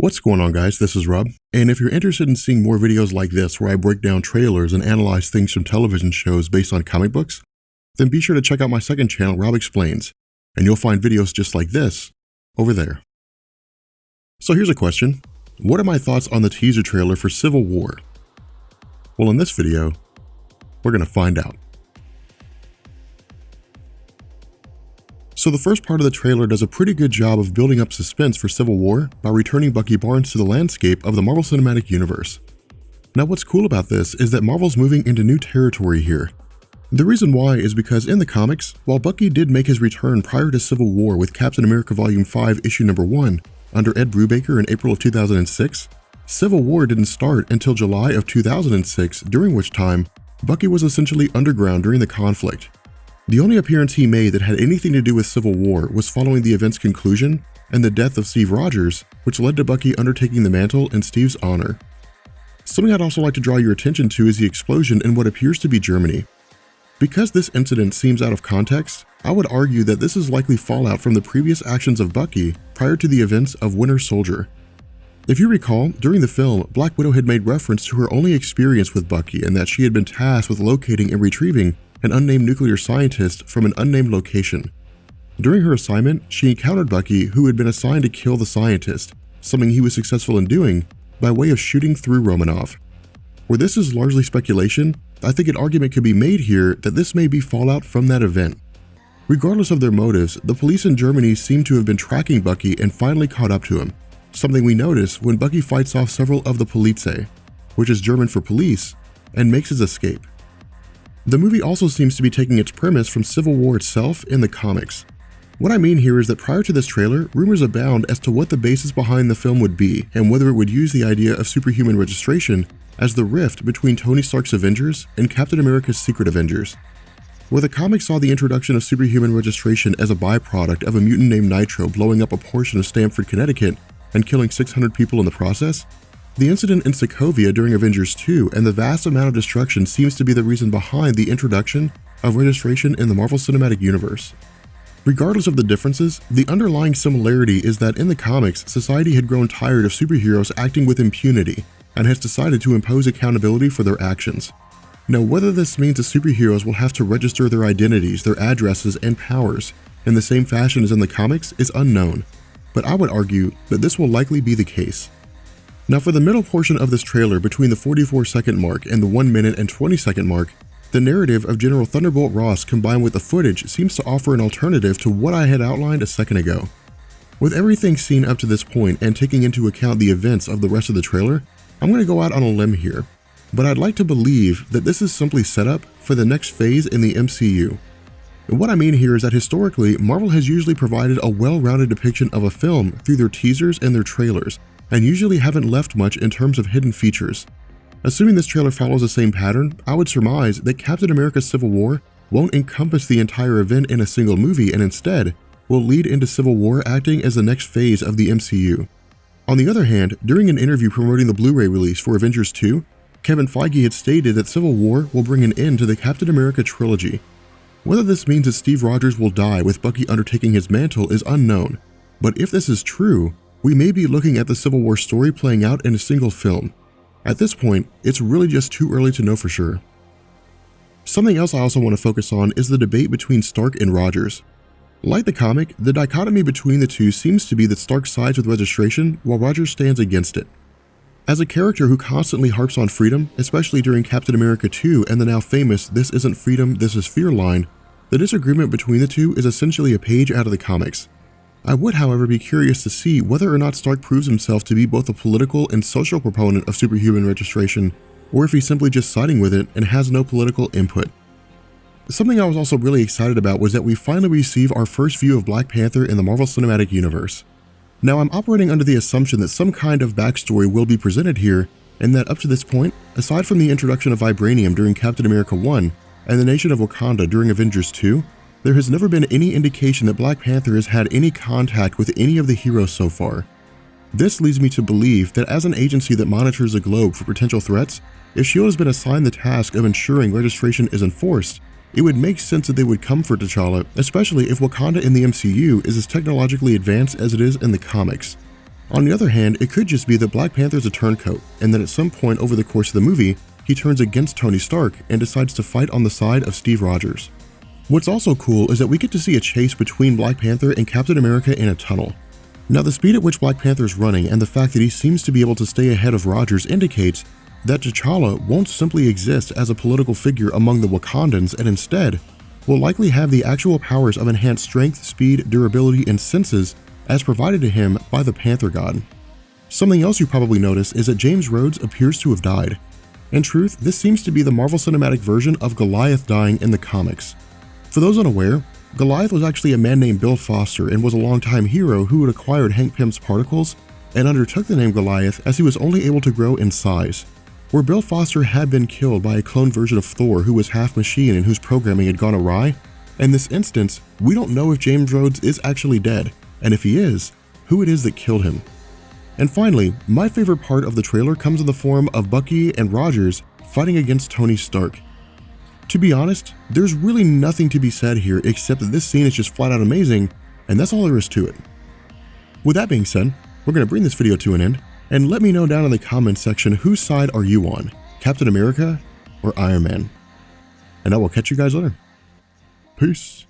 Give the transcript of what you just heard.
What's going on, guys? This is Rob, and if you're interested in seeing more videos like this where I break down trailers and analyze things from television shows based on comic books, then be sure to check out my second channel, Rob Explains, and you'll find videos just like this over there. So here's a question. What are my thoughts on the teaser trailer for Civil War? Well, in this video, we're going to find out. So the first part of the trailer does a pretty good job of building up suspense for Civil War by returning Bucky Barnes to the landscape of the Marvel Cinematic Universe. Now what's cool about this is that Marvel's moving into new territory here. The reason why is because in the comics, while Bucky did make his return prior to Civil War with Captain America Volume 5 Issue Number 1 under Ed Brubaker in April of 2006, Civil War didn't start until July of 2006, during which time Bucky was essentially underground during the conflict. The only appearance he made that had anything to do with Civil War was following the event's conclusion and the death of Steve Rogers, which led to Bucky undertaking the mantle in Steve's honor. Something I'd also like to draw your attention to is the explosion in what appears to be Germany. Because this incident seems out of context, I would argue that this is likely fallout from the previous actions of Bucky prior to the events of Winter Soldier. If you recall, during the film, Black Widow had made reference to her only experience with Bucky and that she had been tasked with locating and retrieving an unnamed nuclear scientist from an unnamed location. During her assignment, she encountered Bucky, who had been assigned to kill the scientist, something he was successful in doing by way of shooting through Romanoff. Where this is largely speculation, I think an argument could be made here that this may be fallout from that event. Regardless of their motives, the police in Germany seem to have been tracking Bucky and finally caught up to him, something we notice when Bucky fights off several of the Polizei, which is German for police, and makes his escape. The movie also seems to be taking its premise from Civil War itself in the comics. What I mean here is that prior to this trailer, rumors abound as to what the basis behind the film would be and whether it would use the idea of superhuman registration as the rift between Tony Stark's Avengers and Captain America's Secret Avengers. Where the comics saw the introduction of superhuman registration as a byproduct of a mutant named Nitro blowing up a portion of Stamford, Connecticut and killing 600 people in the process, the incident in Sokovia during Avengers 2 and the vast amount of destruction seems to be the reason behind the introduction of registration in the Marvel Cinematic Universe. Regardless of the differences, the underlying similarity is that in the comics, society had grown tired of superheroes acting with impunity and has decided to impose accountability for their actions. Now, whether this means that superheroes will have to register their identities, their addresses, and powers in the same fashion as in the comics is unknown, but I would argue that this will likely be the case. Now for the middle portion of this trailer between the 44-second mark and the 1 minute and 20-second mark, the narrative of General Thunderbolt Ross combined with the footage seems to offer an alternative to what I had outlined a second ago. With everything seen up to this point and taking into account the events of the rest of the trailer, I'm going to go out on a limb here, but I'd like to believe that this is simply set up for the next phase in the MCU. And what I mean here is that historically, Marvel has usually provided a well-rounded depiction of a film through their teasers and their trailers, and usually haven't left much in terms of hidden features. Assuming this trailer follows the same pattern, I would surmise that Captain America Civil War won't encompass the entire event in a single movie and instead will lead into Civil War acting as the next phase of the MCU. On the other hand, during an interview promoting the Blu-ray release for Avengers 2, Kevin Feige had stated that Civil War will bring an end to the Captain America trilogy. Whether this means that Steve Rogers will die with Bucky undertaking his mantle is unknown, but if this is true, we may be looking at the Civil War story playing out in a single film. At this point, it's really just too early to know for sure. Something else I also want to focus on is the debate between Stark and Rogers. Like the comic, the dichotomy between the two seems to be that Stark sides with registration while Rogers stands against it. As a character who constantly harps on freedom, especially during Captain America 2 and the now famous "This isn't freedom, this is fear" line, the disagreement between the two is essentially a page out of the comics. I would, however, be curious to see whether or not Stark proves himself to be both a political and social proponent of superhuman registration, or if he's simply just siding with it and has no political input. Something I was also really excited about was that we finally receive our first view of Black Panther in the Marvel Cinematic Universe. Now, I'm operating under the assumption that some kind of backstory will be presented here, and that up to this point, aside from the introduction of Vibranium during Captain America 1 and the nation of Wakanda during Avengers 2, there has never been any indication that Black Panther has had any contact with any of the heroes so far. This leads me to believe that as an agency that monitors the globe for potential threats, if S.H.I.E.L.D. has been assigned the task of ensuring registration is enforced, it would make sense that they would come for T'Challa, especially if Wakanda in the MCU is as technologically advanced as it is in the comics. On the other hand, it could just be that Black Panther's a turncoat, and that at some point over the course of the movie, he turns against Tony Stark and decides to fight on the side of Steve Rogers. What's also cool is that we get to see a chase between Black Panther and Captain America in a tunnel. Now, the speed at which Black Panther is running and the fact that he seems to be able to stay ahead of Rogers indicates that T'Challa won't simply exist as a political figure among the Wakandans and instead will likely have the actual powers of enhanced strength, speed, durability, and senses as provided to him by the Panther God. Something else you probably noticed is that James Rhodes appears to have died. In truth, this seems to be the Marvel Cinematic version of Goliath dying in the comics. For those unaware, Goliath was actually a man named Bill Foster and was a longtime hero who had acquired Hank Pym's particles and undertook the name Goliath as he was only able to grow in size. Where Bill Foster had been killed by a clone version of Thor who was half machine and whose programming had gone awry, in this instance, we don't know if James Rhodes is actually dead, and if he is, who it is that killed him. And finally, my favorite part of the trailer comes in the form of Bucky and Rogers fighting against Tony Stark. To be honest, there's really nothing to be said here except that this scene is just flat out amazing, and that's all there is to it. With that being said, we're going to bring this video to an end, and let me know down in the comments section whose side are you on, Captain America or Iron Man? And I will catch you guys later. Peace.